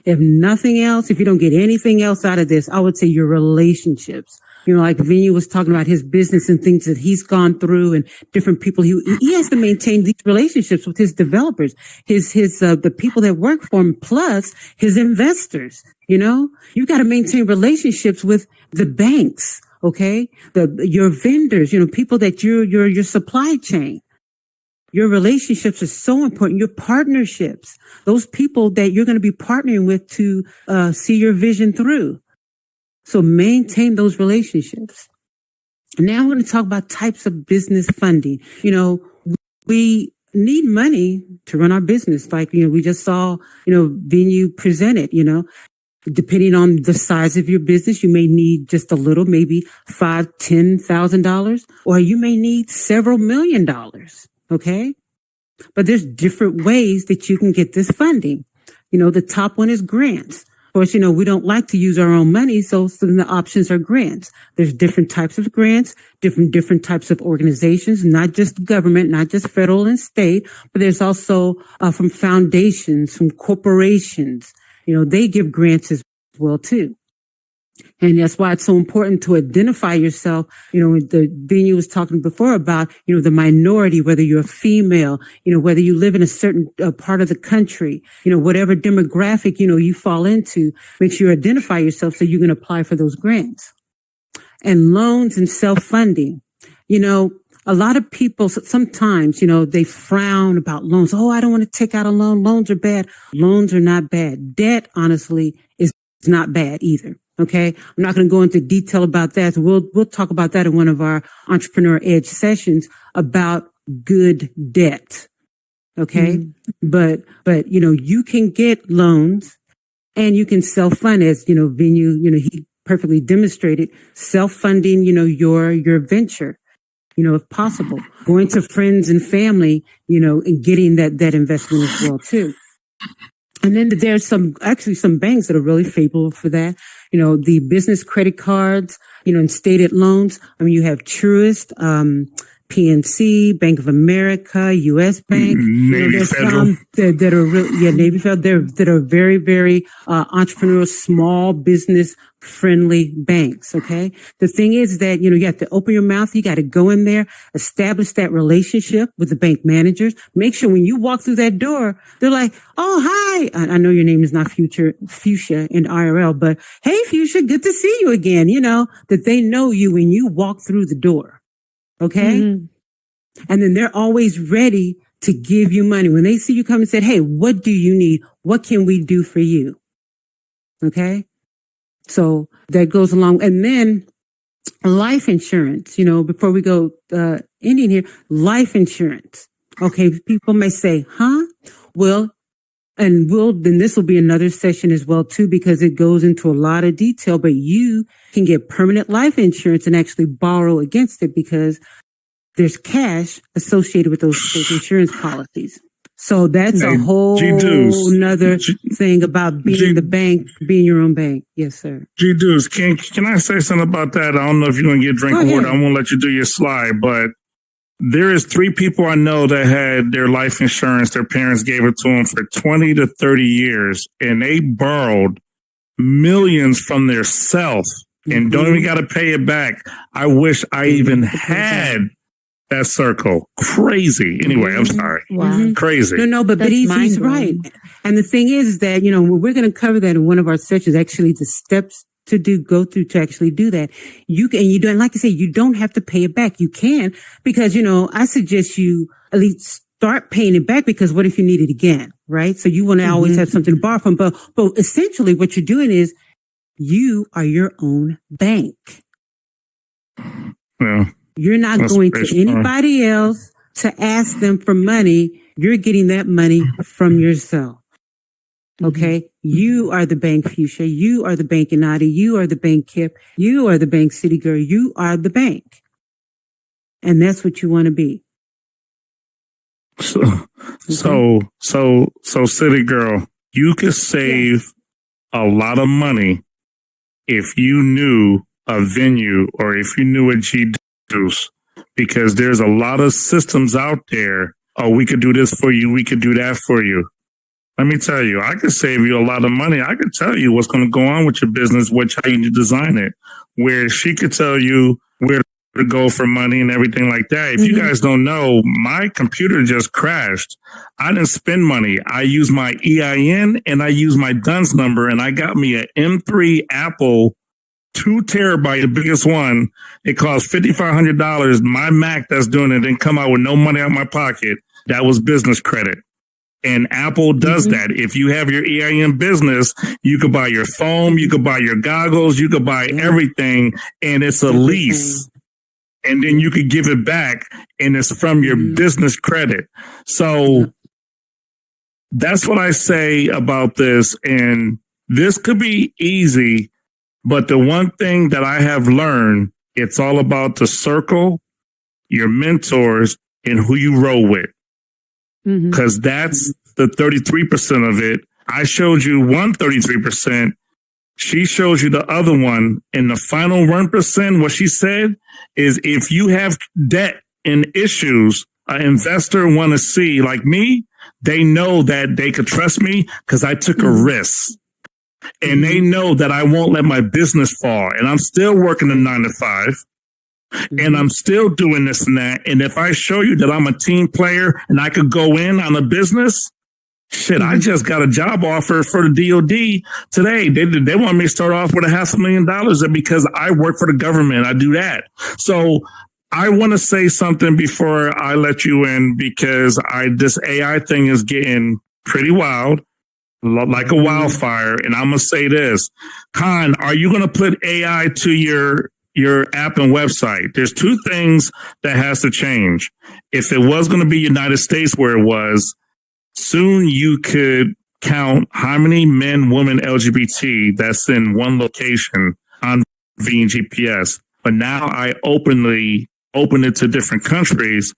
If nothing else, if you don't get anything else out of this, I would say your relationships. Like Venu was talking about his business and things that he's gone through and different people. He has to maintain these relationships with his developers, the people that work for him, plus his investors. You've got to maintain relationships with the banks. Okay. Your vendors, people that your supply chain. Your relationships are so important. Your partnerships, those people that you're going to be partnering with to see your vision through. So maintain those relationships. Now I'm going to talk about types of business funding. We need money to run our business. Like, we just saw, Venu presented, depending on the size of your business, you may need just a little, maybe $5,000-$10,000, or you may need several $1 million. Okay. But there's different ways that you can get this funding. The top one is grants. Of course, we don't like to use our own money, so some of the options are grants. There's different types of grants, different types of organizations, not just government, not just federal and state, but there's also from foundations, from corporations. They give grants as well too. And that's why it's so important to identify yourself. The Venu was talking before about, the minority, whether you're a female, whether you live in a certain part of the country, whatever demographic, you fall into, make sure you identify yourself so you can apply for those grants. And loans and self-funding. A lot of people sometimes, they frown about loans. Oh, I don't want to take out a loan. Loans are bad. Loans are not bad. Debt, honestly, is not bad either. Okay. I'm not going to go into detail about that. We'll talk about that in one of our Entrepreneur Edge sessions about good debt. Okay. Mm-hmm. But, you can get loans and you can self-fund, as, Venu, he perfectly demonstrated self-funding, your venture, if possible, going to friends and family, and getting that investment as well too. And then there's some banks that are really favorable for that. The business credit cards, and stated loans. I mean, you have Truist, PNC, Bank of America, U.S. Bank. Navy there's Federal. some that are Navy Federal. That are very, very entrepreneurial, small business friendly banks. Okay. The thing is that, you have to open your mouth. You got to go in there, establish that relationship with the bank managers. Make sure when you walk through that door, they're like, oh, hi. I know your name is not Fuchsia in IRL, but hey, Fuchsia, good to see you again. That they know you when you walk through the door. Okay. Mm-hmm. And then they're always ready to give you money. When they see you come and say, hey, what do you need? What can we do for you? Okay. So that goes along. And then life insurance, before we go ending here, life insurance. Okay. People may say, huh? Well, and then this will be another session as well too, because it goes into a lot of detail, but you can get permanent life insurance and actually borrow against it because there's cash associated with those insurance policies. So that's a whole nother thing about being the bank, being your own bank. Yes, sir. G Deuce, can I say something about that? I don't know if you're going to get drinking water. I won't let you do your slide, but there is 3 people I know that had their life insurance. Their parents gave it to them for 20 to 30 years, and they borrowed millions from their self and don't even got to pay it back. I wish I even had that circle. Crazy. Anyway, I'm sorry. Wow. Crazy. No, but he's right. And the thing is that, we're going to cover that in one of our sessions, actually the steps to go through to actually do that. And like I say, you don't have to pay it back. You can, because, I suggest you at least start paying it back, because what if you need it again? Right. So you want to always have something to borrow from. But essentially what you're doing is you are your own bank. Yeah. You're not going to anybody else to ask them for money. You're getting that money from yourself. Okay. You are the bank Fuchsia. You are the bank Inati. You are the bank Kip. You are the bank CityGirl. You are the bank. And that's what you want to be. So CityGirl, you could save a lot of money if you knew a venue or if you knew a G Deuce, because there's a lot of systems out there. Oh, we could do this for you. We could do that for you. Let me tell you, I could save you a lot of money. I could tell you what's going to go on with your business, how you need to design it, where she could tell you where to go for money and everything like that. If you guys don't know, my computer just crashed. I didn't spend money. I used my EIN and I used my DUNS number, and I got me an M3 Apple 2 terabyte, the biggest one. It cost $5,500. My Mac that's doing it didn't come out with no money out of my pocket. That was business credit. And Apple does that. If you have your EIN business, you could buy your foam, you could buy your goggles, you could buy everything, and it's a lease. And then you could give it back, and it's from your business credit. So that's what I say about this. And this could be easy, but the one thing that I have learned, it's all about the circle, your mentors, and who you roll with. Because that's the 33% of it. I showed you 33%. She shows you the other one. And the final 1%, what she said is, if you have debt and issues, an investor want to see, like me, they know that they could trust me because I took a risk. And they know that I won't let my business fall. And I'm still working a 9 to 5. And I'm still doing this and that. And if I show you that I'm a team player and I could go in on a business, shit, I just got a job offer for the DOD today. They want me to start off with $500,000 because I work for the government. I do that. So I want to say something before I let you in, because this AI thing is getting pretty wild, like a wildfire. And I'm going to say this. Khan, are you going to put AI to your app and website? There's 2 things that has to change. If it was going to be United States where it was, soon you could count how many men, women, LGBT that's in one location on VenueGPS. But now I openly open it to different countries.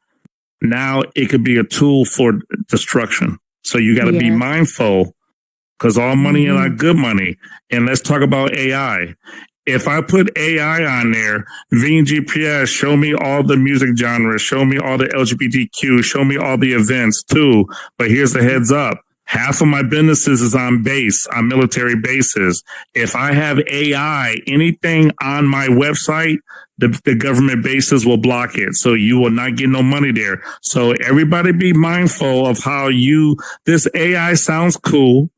Now it could be a tool for destruction. So you got to be mindful, because all money is not good money. And let's talk about AI. If I put AI on there, VenueGPS, show me all the music genres, show me all the LGBTQ, show me all the events too. But here's the heads up. Half of my businesses is on military bases. If I have AI, anything on my website, the government bases will block it. So you will not get no money there. So everybody be mindful of how this AI sounds cool.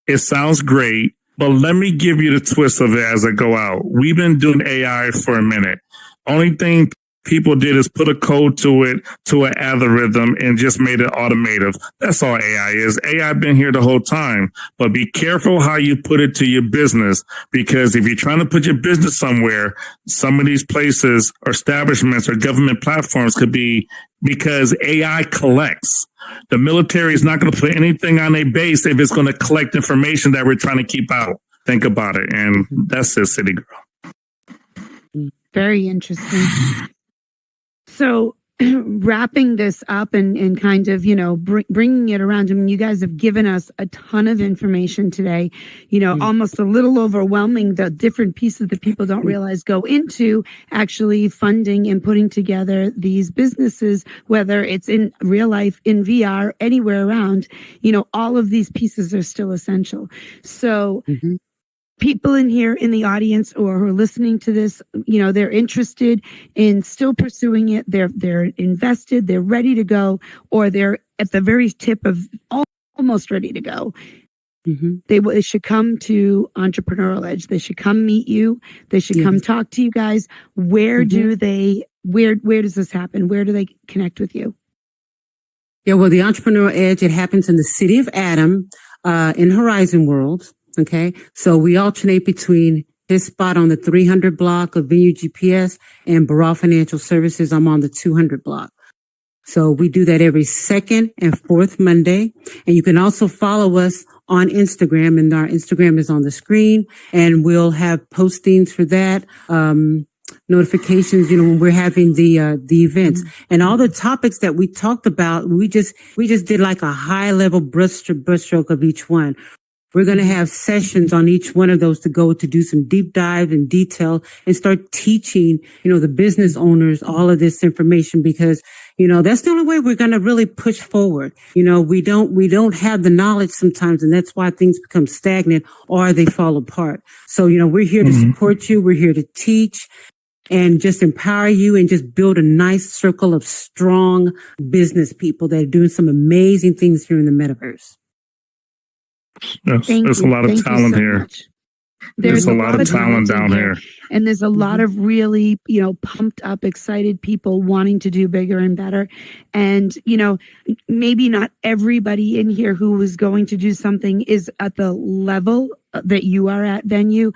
It sounds great. But let me give you the twist of it as I go out. We've been doing AI for a minute. Only thing people did is put a code to it, to an algorithm, and just made it automative. That's all AI is. AI been here the whole time, but be careful how you put it to your business, because if you're trying to put your business somewhere, some of these places or establishments or government platforms could be, because AI collects. The military is not going to put anything on a base if it's going to collect information that we're trying to keep out. Think about it. And that's it, CityGirl. Very interesting. So wrapping this up and kind of, bringing it around. I mean, you guys have given us a ton of information today, almost a little overwhelming, the different pieces that people don't realize go into actually funding and putting together these businesses, whether it's in real life, in VR, anywhere around, all of these pieces are still essential. So people in here in the audience or who are listening to this, they're interested in still pursuing it. They're invested, they're ready to go, or they're at the very tip of almost ready to go. They should come to Entrepreneurial Edge. They should come meet you. They should come talk to you guys. Where do they, where does this happen? Where do they connect with you? Yeah, well, the Entrepreneurial Edge, it happens in the city of Adam, in Horizon World. Okay. So we alternate between his spot on the 300 block of VenueGPS and Barral Financial Services. I'm on the 200 block. So we do that every second and fourth Monday. And you can also follow us on Instagram, and our Instagram is on the screen, and we'll have postings for that. Notifications, when we're having the events, and all the topics that we talked about. We just did like a high level brushstroke of each one. We're going to have sessions on each one of those to go to do some deep dive and detail and start teaching, the business owners all of this information, because, that's the only way we're going to really push forward. We don't have the knowledge sometimes, and that's why things become stagnant or they fall apart. So, we're here to support you. We're here to teach and just empower you and just build a nice circle of strong business people that are doing some amazing things here in the metaverse. Yes, there's a lot of talent here. There's a lot of talent down here. And there's a lot of really, pumped up, excited people wanting to do bigger and better. And, maybe not everybody in here who is going to do something is at the level that you are at, Venue,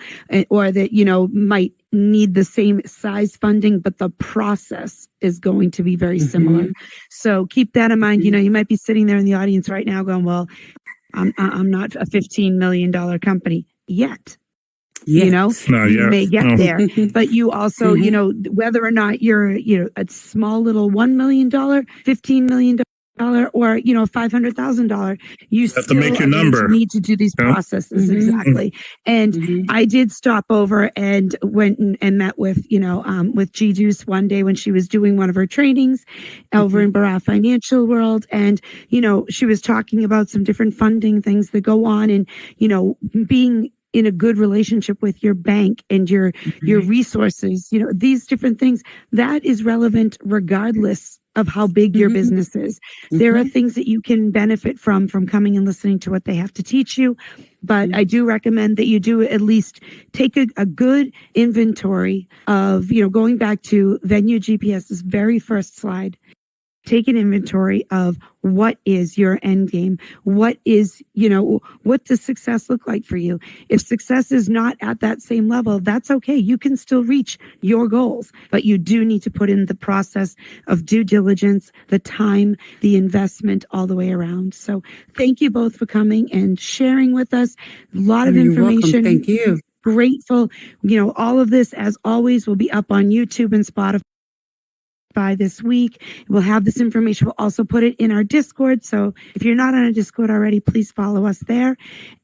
or that, might need the same size funding, but the process is going to be very similar. So keep that in mind. You might be sitting there in the audience right now going, well, I'm not a $15 million company yet. You may get there, but you also, whether or not you're, a small little $1 million, $15 million, or, $500,000, you have to make your number. Need to do these processes. Exactly. And I did stop over and went and met with, with G Deuce one day when she was doing one of her trainings over in Barral Financial World. And, she was talking about some different funding things that go on, and, being in a good relationship with your bank and your resources, these different things, that is relevant regardless of how big your business is. There are things that you can benefit from coming and listening to what they have to teach you. But I do recommend that you do at least take a good inventory of, going back to VenueGPS's very first slide. Take an inventory of what is your end game. What is, what does success look like for you? If success is not at that same level, that's okay. You can still reach your goals, but you do need to put in the process of due diligence, the time, the investment, all the way around. So thank you both for coming and sharing with us. A lot of information. Thank you. Grateful. All of this, as always, will be up on YouTube and Spotify this week. We'll have this information. We'll also put it in our Discord. So if you're not on a Discord already, please follow us there.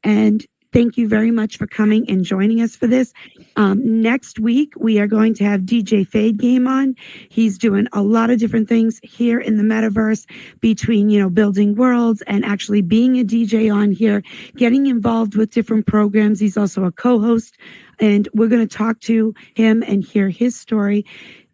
And thank you very much for coming and joining us for this. Next week, we are going to have DJ Fade Game on. He's doing a lot of different things here in the metaverse, between, building worlds and actually being a DJ on here, getting involved with different programs. He's also a co-host, and we're going to talk to him and hear his story.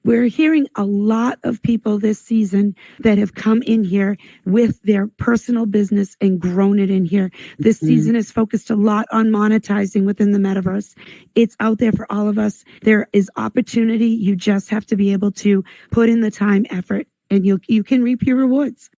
we're hearing a lot of people this season that have come in here with their personal business and grown it in here. This season is focused a lot on monetizing within the metaverse. It's out there for all of us. There is opportunity. You just have to be able to put in the time, effort, and you can reap your rewards.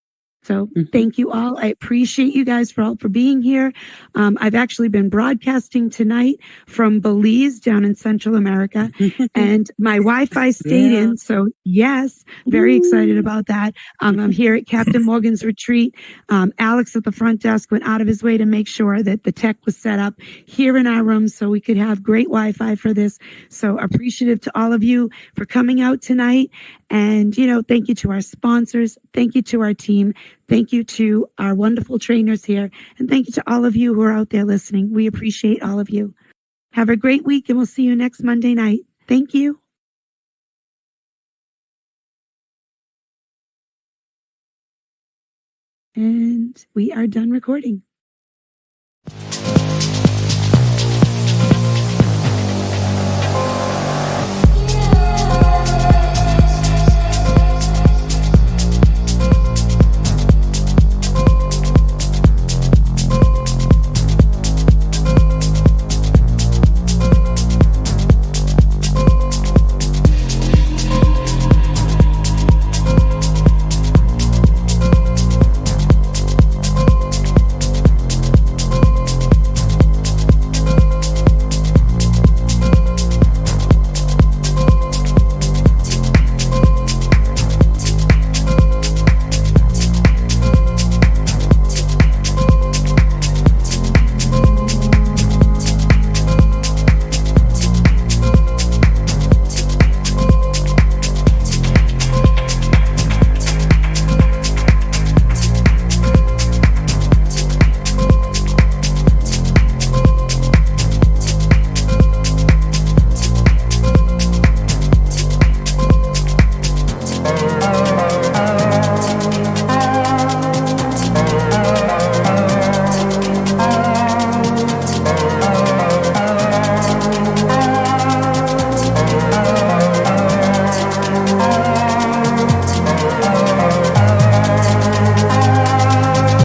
So thank you all. I appreciate you guys for being here. I've actually been broadcasting tonight from Belize down in Central America, and my Wi-Fi stayed in. So yes, very excited about that. I'm here at Captain Morgan's retreat. Alex at the front desk went out of his way to make sure that the tech was set up here in our room so we could have great Wi-Fi for this. So appreciative to all of you for coming out tonight. And, thank you to our sponsors. Thank you to our team. Thank you to our wonderful trainers here. And thank you to all of you who are out there listening. We appreciate all of you. Have a great week, and we'll see you next Monday night. Thank you. And we are done recording.